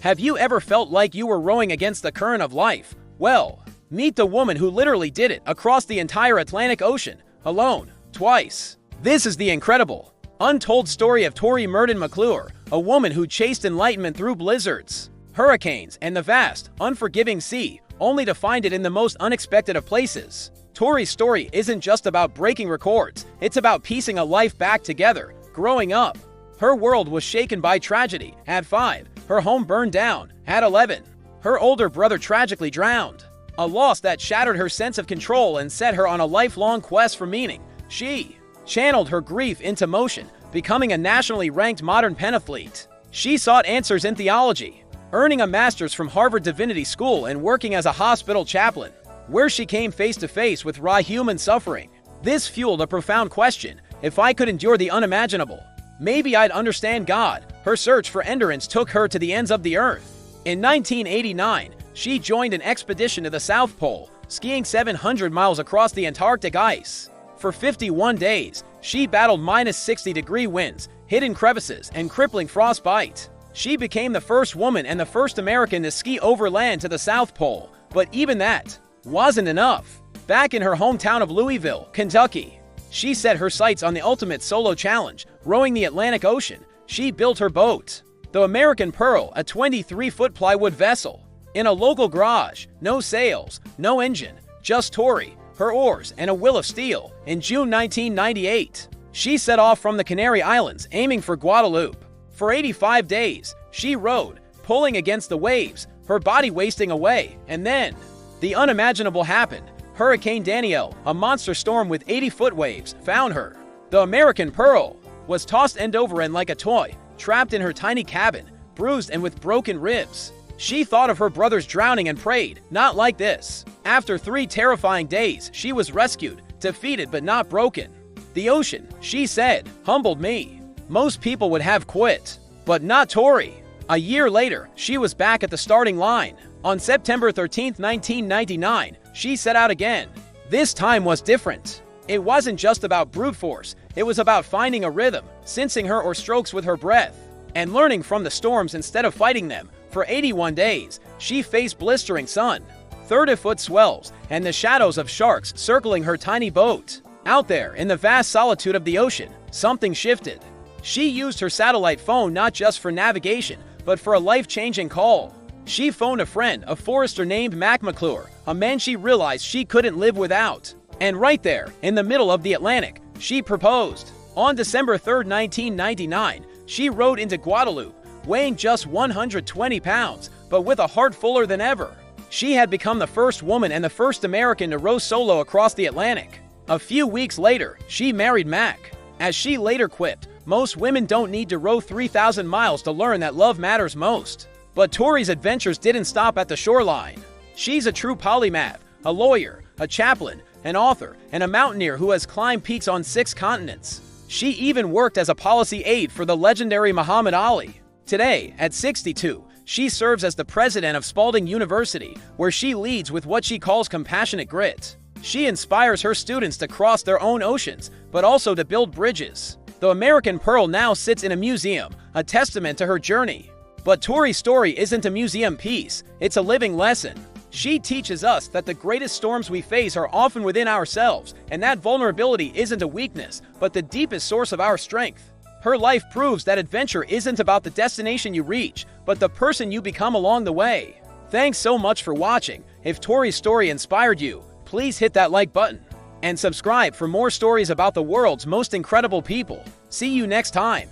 Have you ever felt like you were rowing against the current of life? Well, meet the woman who literally did it across the entire Atlantic Ocean, alone, twice. This is the incredible, untold story of Tori Murden McClure, a woman who chased enlightenment through blizzards, hurricanes, and the vast, unforgiving sea, only to find it in the most unexpected of places. Tori's story isn't just about breaking records, it's about piecing a life back together, growing up. Her world was shaken by tragedy. At 5, her home burned down. At 11, her older brother tragically drowned. A loss that shattered her sense of control and set her on a lifelong quest for meaning. She channeled her grief into motion, becoming a nationally ranked modern pentathlete. She sought answers in theology, earning a master's from Harvard Divinity School and working as a hospital chaplain, where she came face to face with raw human suffering. This fueled a profound question: if I could endure the unimaginable, maybe I'd understand God. Her search for endurance took her to the ends of the earth. In 1989, she joined an expedition to the South Pole, skiing 700 miles across the Antarctic ice. For 51 days, she battled -60-degree winds, hidden crevices, and crippling frostbite. She became the first woman and the first American to ski overland to the South Pole. But even that wasn't enough. Back in her hometown of Louisville, Kentucky, she set her sights on the ultimate solo challenge, rowing the Atlantic Ocean. She built her boat, the American Pearl, a 23-foot plywood vessel, in a local garage. No sails, no engine, just Tori, her oars, and a will of steel. In June 1998, she set off from the Canary Islands, aiming for Guadeloupe. For 85 days, she rowed, pulling against the waves, her body wasting away. And then, the unimaginable happened. Hurricane Danielle, a monster storm with 80-foot waves, found her. The American Pearl was tossed end over end like a toy, trapped in her tiny cabin, bruised and with broken ribs. She thought of her brothers drowning and prayed, "Not like this." After 3 terrifying days, she was rescued, defeated but not broken. "The ocean," she said, "humbled me. Most people would have quit, but not Tori." A year later, she was back at the starting line. On September 13, 1999, she set out again. This time was different. It wasn't just about brute force, it was about finding a rhythm, sensing her or strokes with her breath, and learning from the storms instead of fighting them. For 81 days, she faced blistering sun, 30-foot swells, and the shadows of sharks circling her tiny boat. Out there, in the vast solitude of the ocean, something shifted. She used her satellite phone not just for navigation, but for a life-changing call. She phoned a friend, a forester named Mac McClure, a man she realized she couldn't live without. And right there, in the middle of the Atlantic, she proposed. On December 3, 1999, she rowed into Guadeloupe, weighing just 120 pounds, but with a heart fuller than ever. She had become the first woman and the first American to row solo across the Atlantic. A few weeks later, she married Mac. As she later quipped, most women don't need to row 3,000 miles to learn that love matters most. But Tori's adventures didn't stop at the shoreline. She's a true polymath, a lawyer, a chaplain, an author, and a mountaineer who has climbed peaks on 6 continents. She even worked as a policy aide for the legendary Muhammad Ali. Today, at 62, she serves as the president of Spalding University, where she leads with what she calls compassionate grit. She inspires her students to cross their own oceans, but also to build bridges. The American Pearl now sits in a museum, a testament to her journey. But Tori's story isn't a museum piece, it's a living lesson. She teaches us that the greatest storms we face are often within ourselves, and that vulnerability isn't a weakness, but the deepest source of our strength. Her life proves that adventure isn't about the destination you reach, but the person you become along the way. Thanks so much for watching. If Tori's story inspired you, please hit that like button and subscribe for more stories about the world's most incredible people. See you next time.